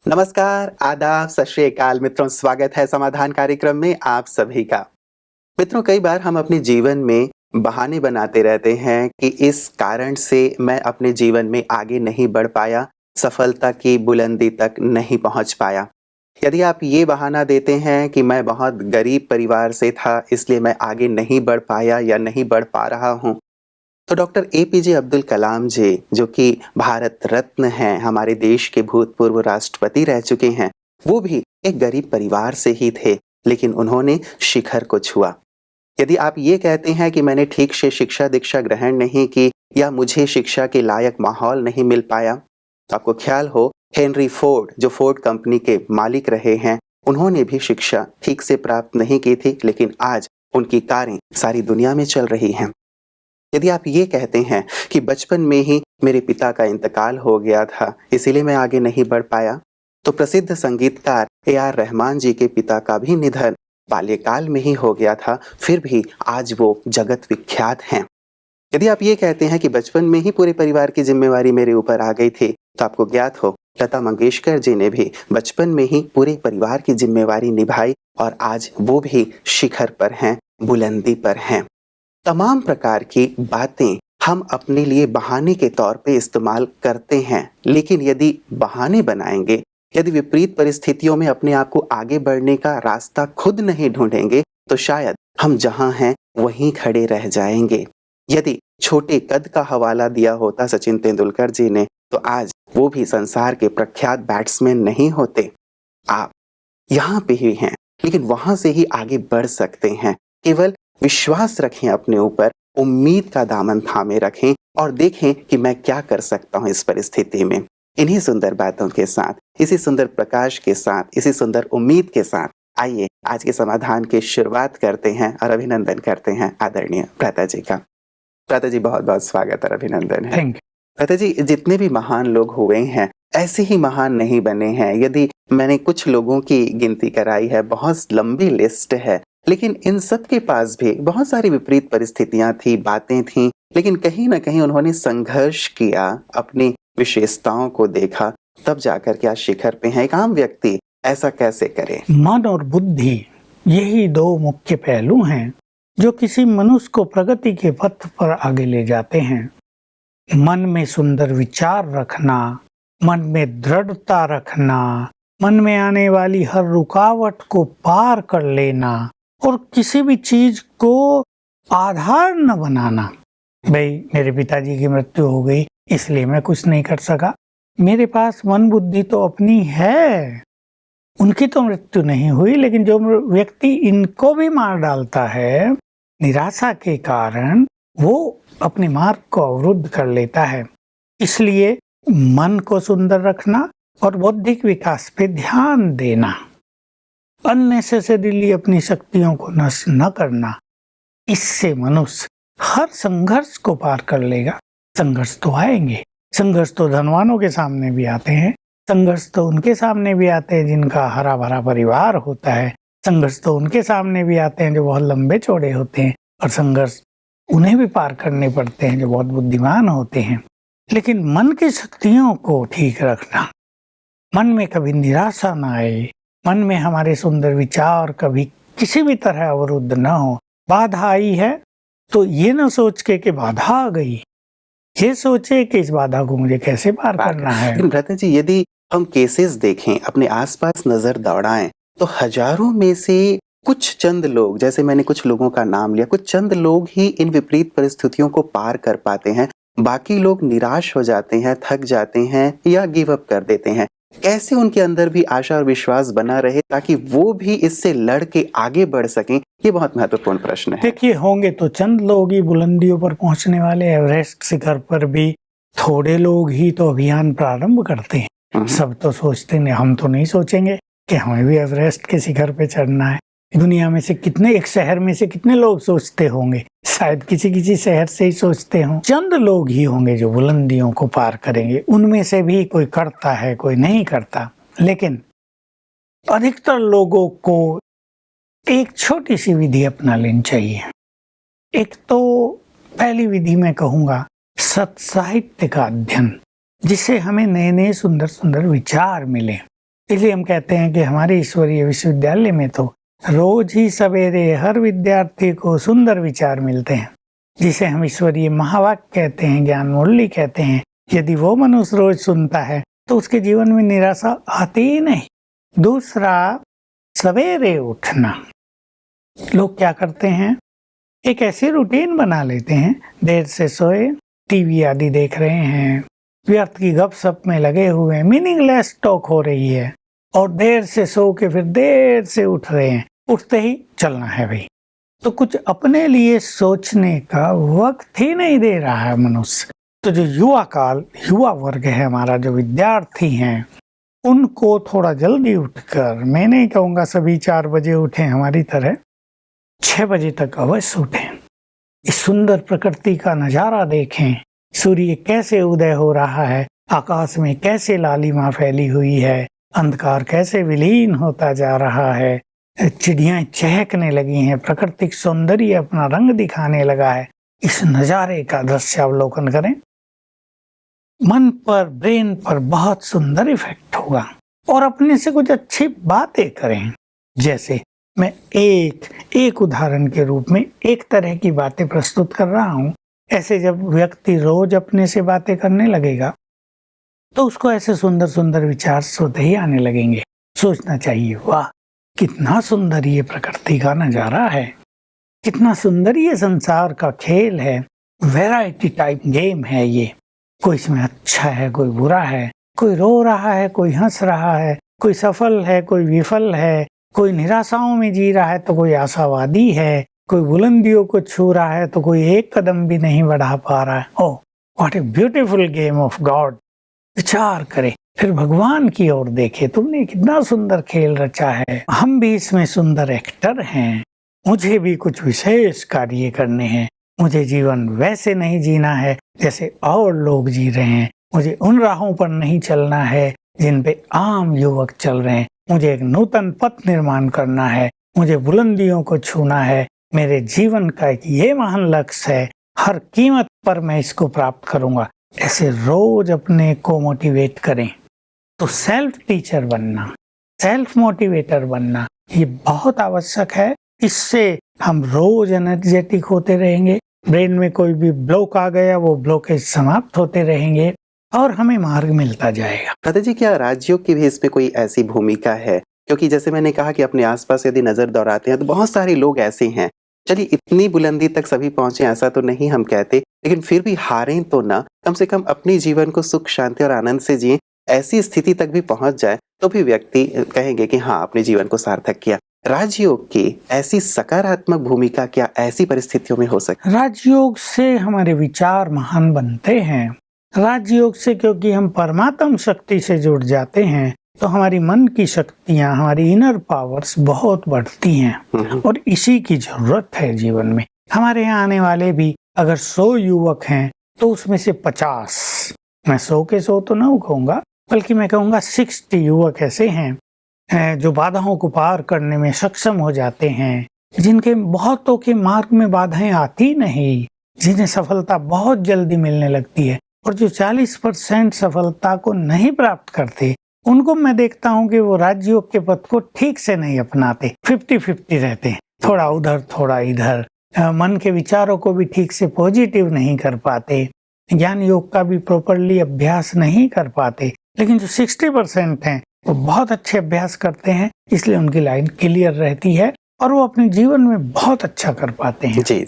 नमस्कार, आदाब, सत श्री अकाल मित्रों, स्वागत है समाधान कार्यक्रम में आप सभी का। मित्रों, कई बार हम अपने जीवन में बहाने बनाते रहते हैं कि इस कारण से मैं अपने जीवन में आगे नहीं बढ़ पाया, सफलता की बुलंदी तक नहीं पहुंच पाया। यदि आप ये बहाना देते हैं कि मैं बहुत गरीब परिवार से था, इसलिए मैं आगे नहीं बढ़ पाया या नहीं बढ़ पा रहा हूँ, तो डॉक्टर एपीजे अब्दुल कलाम जी, जो कि भारत रत्न हैं, हमारे देश के भूतपूर्व राष्ट्रपति रह चुके हैं, वो भी एक गरीब परिवार से ही थे, लेकिन उन्होंने शिखर को छुआ। यदि आप ये कहते हैं कि मैंने ठीक से शिक्षा दीक्षा ग्रहण नहीं की या मुझे शिक्षा के लायक माहौल नहीं मिल पाया, तो आपको ख्याल हो हेनरी फोर्ड, जो फोर्ड कंपनी के मालिक रहे हैं, उन्होंने भी शिक्षा ठीक से प्राप्त नहीं की थी, लेकिन आज उनकी कारें सारी दुनिया में चल रही हैं। यदि आप ये कहते हैं कि बचपन में ही मेरे पिता का इंतकाल हो गया था, इसीलिए मैं आगे नहीं बढ़ पाया, तो प्रसिद्ध संगीतकार ए.आर. रहमान जी के पिता का भी निधन बाल्यकाल में ही हो गया था, फिर भी आज वो जगत विख्यात हैं। यदि आप ये कहते हैं कि बचपन में ही पूरे परिवार की जिम्मेवारी मेरे ऊपर आ गई थी, तो आपको ज्ञात हो लता मंगेशकर जी ने भी बचपन में ही पूरे परिवार की जिम्मेवारी निभाई और आज वो भी शिखर पर हैं, बुलंदी पर हैं। तमाम प्रकार की बातें हम अपने लिए बहाने के तौर पे इस्तेमाल करते हैं, लेकिन यदि बहाने बनाएंगे, यदि विपरीत परिस्थितियों में अपने आप को आगे बढ़ने का रास्ता खुद नहीं ढूंढेंगे, तो शायद हम जहां हैं वहीं खड़े रह जाएंगे। यदि छोटे कद का हवाला दिया होता सचिन तेंदुलकर जी ने, तो आज वो भी संसार के प्रख्यात बैट्समैन नहीं होते। आप यहाँ पे ही हैं, लेकिन वहां से ही आगे बढ़ सकते हैं। केवल विश्वास रखें अपने ऊपर, उम्मीद का दामन थामे रखें और देखें कि मैं क्या कर सकता हूं इस परिस्थिति में। इन्हीं सुंदर बातों के साथ, इसी सुंदर प्रकाश के साथ, इसी सुंदर उम्मीद के साथ आइए आज के समाधान की शुरुआत करते हैं और अभिनंदन करते हैं आदरणीय भ्राता जी का। भ्राता जी, बहुत बहुत स्वागत और अभिनंदन है। Thank you. भ्राता जी, जितने भी महान लोग हुए हैं ऐसे ही महान नहीं बने हैं। यदि मैंने कुछ लोगों की गिनती कराई है, बहुत लंबी लिस्ट है, लेकिन इन सब के पास भी बहुत सारी विपरीत परिस्थितियां थी, बातें थीं, लेकिन कहीं ना कहीं उन्होंने संघर्ष किया, अपनी विशेषताओं को देखा, तब जाकर के आज शिखर पे हैं। एक आम व्यक्ति ऐसा कैसे करे? मन और बुद्धि, यही दो मुख्य पहलू हैं जो किसी मनुष्य को प्रगति के पथ पर आगे ले जाते हैं। मन में सुंदर विचार रखना, मन में दृढ़ता रखना, मन में आने वाली हर रुकावट को पार कर लेना और किसी भी चीज को आधार न बनाना। भाई, मेरे पिताजी की मृत्यु हो गई इसलिए मैं कुछ नहीं कर सका, मेरे पास मन बुद्धि तो अपनी है, उनकी तो मृत्यु नहीं हुई, लेकिन जो व्यक्ति इनको भी मार डालता है निराशा के कारण, वो अपने मार्ग को अवरुद्ध कर लेता है। इसलिए मन को सुंदर रखना और बौद्धिक विकास पे ध्यान देना, अननेसेसरीली अपनी शक्तियों को नष्ट न करना, इससे मनुष्य हर संघर्ष को पार कर लेगा। संघर्ष तो आएंगे, संघर्ष तो धनवानों के सामने भी आते हैं, संघर्ष तो उनके सामने भी आते हैं जिनका हरा भरा परिवार होता है, संघर्ष तो उनके सामने भी आते हैं जो बहुत लंबे चौड़े होते हैं, और संघर्ष उन्हें भी पार करने पड़ते हैं जो बहुत बुद्धिमान होते हैं। लेकिन मन की शक्तियों को ठीक रखना, मन में कभी निराशा न आए, मन में हमारे सुंदर विचार कभी किसी भी तरह अवरुद्ध न हो। बाधा आई है तो ये न सोच के कि बाधा आ गई, ये सोचे कि इस बाधा को मुझे कैसे पार करना है। भ्राता जी, यदि हम केसेस देखें, अपने आसपास नजर दौड़ाएं, तो हजारों में से कुछ चंद लोग, जैसे मैंने कुछ लोगों का नाम लिया, कुछ चंद लोग ही इन विपरीत परिस्थितियों को पार कर पाते हैं। बाकी लोग निराश हो जाते हैं, थक जाते हैं या गिव अप कर देते हैं। कैसे उनके अंदर भी आशा और विश्वास बना रहे ताकि वो भी इससे लड़ के आगे बढ़ सकें, ये बहुत महत्वपूर्ण प्रश्न है। देखिए, होंगे तो चंद लोग ही बुलंदियों पर पहुंचने वाले। एवरेस्ट शिखर पर भी थोड़े लोग ही तो अभियान प्रारंभ करते हैं। सब तो सोचते नहीं, हम तो नहीं सोचेंगे कि हमें भी एवरेस्ट के शिखर पे चढ़ना है। दुनिया में से कितने, एक शहर में से कितने लोग सोचते होंगे? शायद किसी शहर से ही सोचते हों। चंद लोग ही होंगे जो बुलंदियों को पार करेंगे। उनमें से भी कोई करता है, कोई नहीं करता, लेकिन अधिकतर लोगों को एक छोटी सी विधि अपना लेनी चाहिए। एक तो पहली विधि मैं कहूँगा सत साहित्य का अध्ययन, जिससे हमें नए नए सुंदर सुंदर विचार मिले। इसलिए हम कहते हैं कि हमारे ईश्वरीय विश्वविद्यालय में तो रोज ही सवेरे हर विद्यार्थी को सुंदर विचार मिलते हैं, जिसे हम ईश्वरीय महावाक्य कहते हैं, ज्ञान मुरली कहते हैं। यदि वो मनुष्य रोज सुनता है तो उसके जीवन में निराशा आती ही नहीं। दूसरा, सवेरे उठना। लोग क्या करते हैं, एक ऐसी रूटीन बना लेते हैं, देर से सोए, टीवी आदि देख रहे हैं, व्यर्थ की गपशप में लगे हुए हैं, मीनिंगलेस टॉक हो रही है, और देर से सो के फिर देर से उठ रहे हैं, उठते ही चलना है भाई। तो कुछ अपने लिए सोचने का वक्त ही नहीं दे रहा है मनुष्य। तो जो युवा वर्ग है हमारा, जो विद्यार्थी हैं, उनको थोड़ा जल्दी उठकर, मैं नहीं कहूँगा सभी 4 बजे उठें, हमारी तरह 6 बजे तक अवश्य उठें। इस सुंदर प्रकृति का नजारा देखें, सूर्य कैसे उदय हो रहा है, आकाश में कैसे लालिमा फैली हुई है, अंधकार कैसे विलीन होता जा रहा है, चिड़ियां चहकने लगी हैं, प्राकृतिक सौंदर्य अपना रंग दिखाने लगा है। इस नजारे का दृश्यावलोकन करें, मन पर, ब्रेन पर बहुत सुंदर इफेक्ट होगा। और अपने से कुछ अच्छी बातें करें। जैसे मैं एक उदाहरण के रूप में एक तरह की बातें प्रस्तुत कर रहा हूँ। ऐसे जब व्यक्ति रोज अपने से बातें करने लगेगा तो उसको ऐसे सुंदर सुंदर विचार स्वतः ही आने लगेंगे। सोचना चाहिए, वाह कितना सुंदर ये प्रकृति का नजारा है, कितना सुंदर ये संसार का खेल है, वैरायटी टाइप गेम है ये। कोई इसमें अच्छा है, कोई बुरा है, कोई रो रहा है, कोई हंस रहा है, कोई सफल है, कोई विफल है, कोई निराशाओं में जी रहा है तो कोई आशावादी है, कोई बुलंदियों को छू रहा है तो कोई एक कदम भी नहीं बढ़ा पा रहा है। Oh what a beautiful game of God. विचार करें, फिर भगवान की ओर देखे, तुमने कितना सुंदर खेल रचा है, हम भी इसमें सुंदर एक्टर हैं, मुझे भी कुछ विशेष कार्य करने हैं, मुझे जीवन वैसे नहीं जीना है जैसे और लोग जी रहे हैं, मुझे उन राहों पर नहीं चलना है जिन पे आम युवक चल रहे हैं, मुझे एक नूतन पथ निर्माण करना है, मुझे बुलंदियों को छूना है, मेरे जीवन का एक ये महान लक्ष्य है, हर कीमत पर मैं इसको प्राप्त करूंगा। ऐसे रोज अपने को मोटिवेट करें। तो सेल्फ टीचर बनना, सेल्फ मोटिवेटर बनना ये बहुत आवश्यक है। इससे हम रोज एनर्जेटिक होते रहेंगे, ब्रेन में कोई भी ब्लॉक आ गया वो ब्लॉकेज समाप्त होते रहेंगे और हमें मार्ग मिलता जाएगा। दादाजी, क्या राजयोग की भी इसमें कोई ऐसी भूमिका है? क्योंकि जैसे मैंने कहा कि अपने आसपास यदि नजर दौड़ाते हैं तो बहुत सारे लोग ऐसे हैं, चलिए इतनी बुलंदी तक सभी पहुंचे ऐसा तो नहीं हम कहते, लेकिन फिर भी हारें तो ना, कम से कम अपने जीवन को सुख शांति और आनंद से जिए, ऐसी स्थिति तक भी पहुंच जाए तो भी व्यक्ति कहेंगे कि हाँ अपने जीवन को सार्थक किया। राजयोग की ऐसी सकारात्मक भूमिका क्या ऐसी परिस्थितियों में हो सकती? राजयोग से हमारे विचार महान बनते हैं। राजयोग से क्योंकि हम परमात्म शक्ति से जुड़ जाते हैं तो हमारी मन की शक्तियाँ, हमारी इनर पावर्स बहुत बढ़ती हैं और इसी की जरूरत है जीवन में। हमारे यहाँ आने वाले भी अगर 100 युवक हैं तो उसमें से 50, मैं 100 के 100 तो ना कहूँगा, बल्कि मैं कहूँगा 60 युवक ऐसे हैं जो बाधाओं को पार करने में सक्षम हो जाते हैं, जिनके बहुतों के मार्ग में बाधाएं आती नहीं, जिन्हें सफलता बहुत जल्दी मिलने लगती है। और जो 40% सफलता को नहीं प्राप्त करते उनको मैं देखता हूँ कि वो राजयोग के पथ को ठीक से नहीं अपनाते, 50-50 रहते हैं, थोड़ा उधर थोड़ा इधर, मन के विचारों को भी ठीक से पॉजिटिव नहीं कर पाते, ज्ञान योग का भी प्रॉपरली अभ्यास नहीं कर पाते। लेकिन जो 60% हैं वो बहुत अच्छे अभ्यास करते हैं, इसलिए उनकी लाइन क्लियर रहती है और वो अपने जीवन में बहुत अच्छा कर पाते हैं। जी।